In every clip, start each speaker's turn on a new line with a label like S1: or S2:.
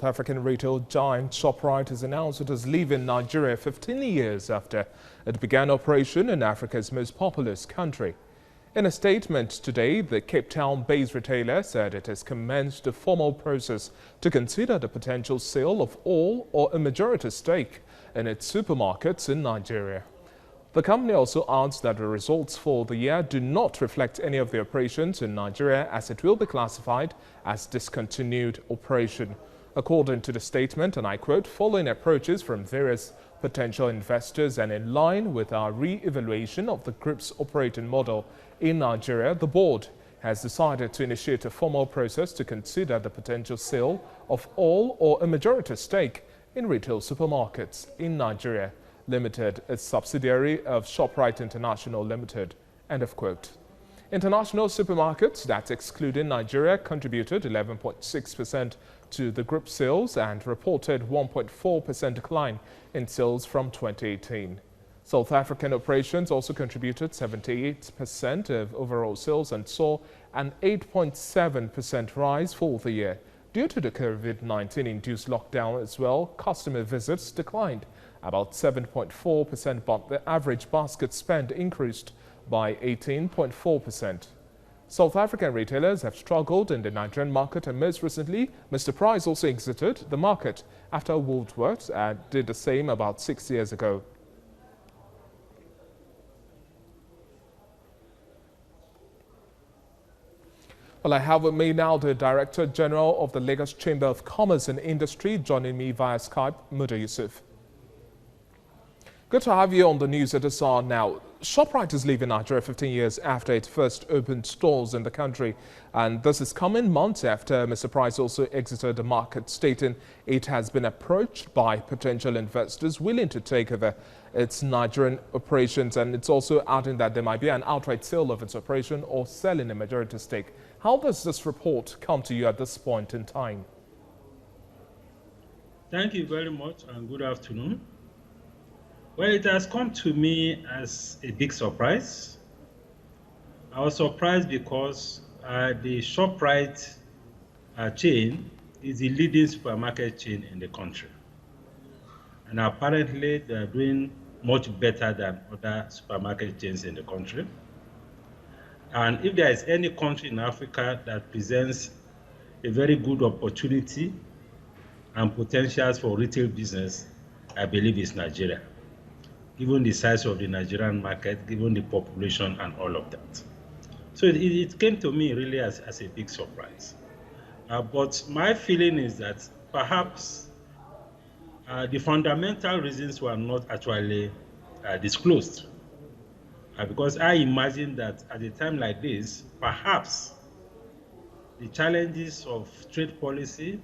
S1: South African retail giant Shoprite has announced it is leaving Nigeria 15 years after it began operation in Africa's most populous country. In a statement today, the Cape Town-based retailer said it has commenced a formal process to consider the potential sale of all or a majority stake in its supermarkets in Nigeria. The company also adds that the results for the year do not reflect any of the operations in Nigeria, as it will be classified as discontinued operation. According to the statement, and I quote, "Following approaches from various potential investors and in line with our re-evaluation of the group's operating model in Nigeria, the board has decided to initiate a formal process to consider the potential sale of all or a majority stake in retail supermarkets in Nigeria Limited, a subsidiary of Shoprite International Limited." End of quote. International supermarkets, that's excluding Nigeria, contributed 11.6% to the group sales and reported 1.4% decline in sales from 2018. South African operations also contributed 78% of overall sales and saw an 8.7% rise for the year. Due to the COVID-19 induced lockdown as well, customer visits declined about 7.4%, but the average basket spend increased by 18.4%. South African retailers have struggled in the Nigerian market, and most recently, Mr. Price also exited the market after Woolworths did the same about 6 years ago. Well, I have with me now the Director General of the Lagos Chamber of Commerce and Industry, joining me via Skype, Muda Yusuf. Good to have you on the news at this hour now. Shoprite is leaving Nigeria 15 years after it first opened stores in the country, and this is coming months after Mr. Price also exited the market, stating it has been approached by potential investors willing to take over its Nigerian operations, and it's also adding that there might be an outright sale of its operation or selling a majority stake. How does this report come to you at this point in time?
S2: Thank you very much and good afternoon. Well, it has come to me as a big surprise. I was surprised because the Shoprite chain is the leading supermarket chain in the country. And apparently they are doing much better than other supermarket chains in the country. And if there is any country in Africa that presents a very good opportunity and potentials for retail business, I believe it's Nigeria, given the size of the Nigerian market, given the population and all of that. So it came to me really as a big surprise. But my feeling is that perhaps the fundamental reasons were not actually disclosed. Because I imagine that at a time like this, perhaps the challenges of trade policy,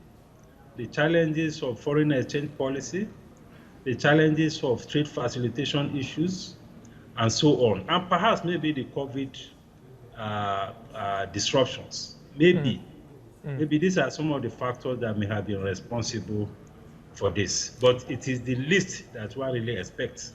S2: the challenges of foreign exchange policy, the challenges of trade facilitation issues, and so on, and perhaps maybe the COVID disruptions. Maybe these are some of the factors that may have been responsible for this, but it is the least that one really expects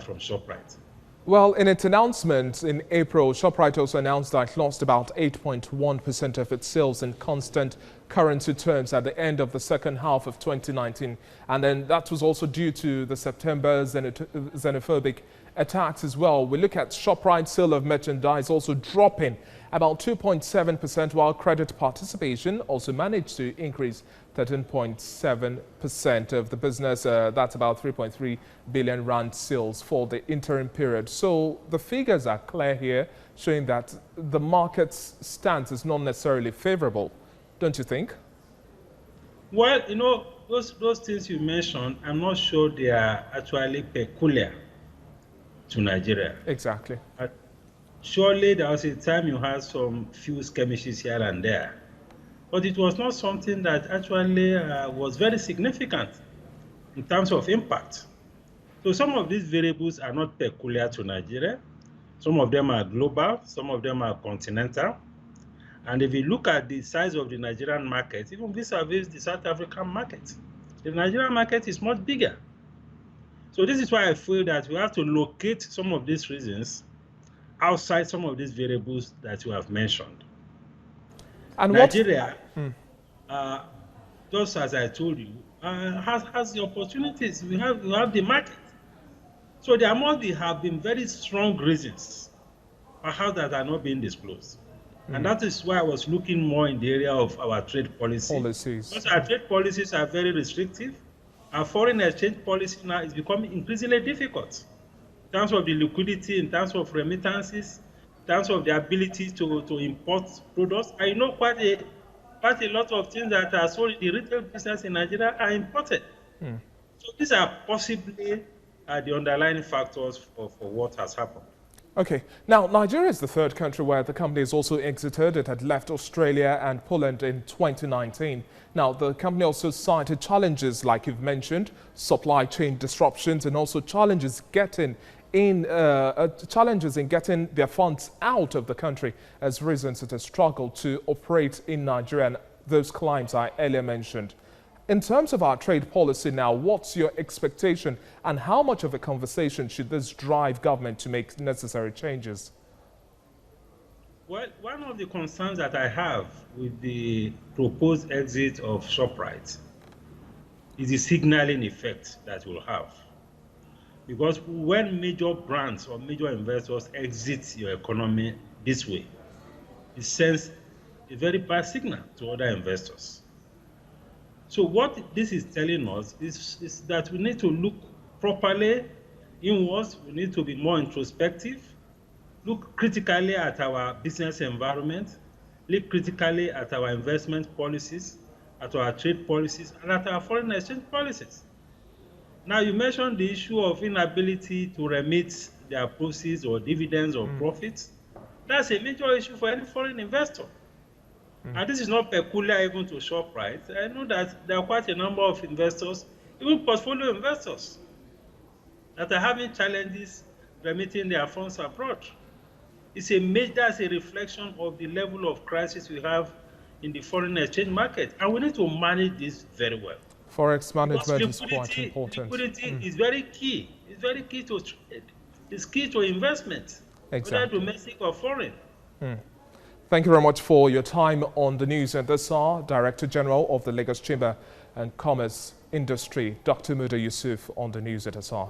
S2: from Shoprite.
S1: Well, in its announcement in April, Shoprite also announced that it lost about 8.1% of its sales in constant currency terms at the end of the second half of 2019. And then that was also due to the September xenophobic attacks as well. We look at Shoprite's sale of merchandise also dropping about 2.7%, while credit participation also managed to increase 13.7% of the business. That's about 3.3 billion rand sales for the interim period. So the figures are clear here, showing that the market's stance is not necessarily favorable, don't you think?
S2: Well, you know, those things you mentioned, I'm not sure they are actually peculiar to Nigeria.
S1: Exactly.
S2: Surely there was a time you had some few skirmishes here and there, but it was not something that actually was very significant in terms of impact. So some of these variables are not peculiar to Nigeria. Some of them are global, some of them are continental. And if you look at the size of the Nigerian market, even vis-a-vis the South African market, the Nigerian market is much bigger. So this is why I feel that we have to locate some of these reasons outside some of these variables that you have mentioned. And Nigeria just as I told you, has the opportunities. We have the market. So there have been very strong reasons for how that are not being disclosed. And that is why I was looking more in the area of our trade policy. Because our trade policies are very restrictive. Our foreign exchange policy now is becoming increasingly difficult in terms of the liquidity, in terms of remittances, in terms of the ability to import products. I know quite a lot of things that are sold in the retail business in Nigeria are imported. So these are possibly the underlying factors for what has happened.
S1: Okay. Now, Nigeria is the third country where the company has also exited. It had left Australia and Poland in 2019. Now, the company also cited challenges, like you've mentioned, supply chain disruptions, and also challenges in getting their funds out of the country as reasons it has struggled to operate in Nigeria, and those clients I earlier mentioned. In terms of our trade policy now, what's your expectation and how much of a conversation should this drive government to make necessary changes?
S2: Well, one of the concerns that I have with the proposed exit of Shoprite is the signaling effect that will have. Because when major brands or major investors exit your economy this way, it sends a very bad signal to other investors. So what this is telling us is that we need to look properly inwards. We need to be more introspective, look critically at our business environment, look critically at our investment policies, at our trade policies, and at our foreign exchange policies. Now, you mentioned the issue of inability to remit their proceeds or dividends or profits. That's a major issue for any foreign investor. And this is not peculiar even to Shoprite. I know that there are quite a number of investors, even portfolio investors, that are having challenges remitting their funds abroad. That's a reflection of the level of crisis we have in the foreign exchange market. And we need to manage this very well.
S1: Forex management is quite important.
S2: Liquidity is very key. It's very key to trade. It's key to investment, whether domestic or foreign.
S1: Thank you very much for your time on the news. And this are Director General of the Lagos Chamber and Commerce Industry, Dr. Muda Yusuf, on the news at SR.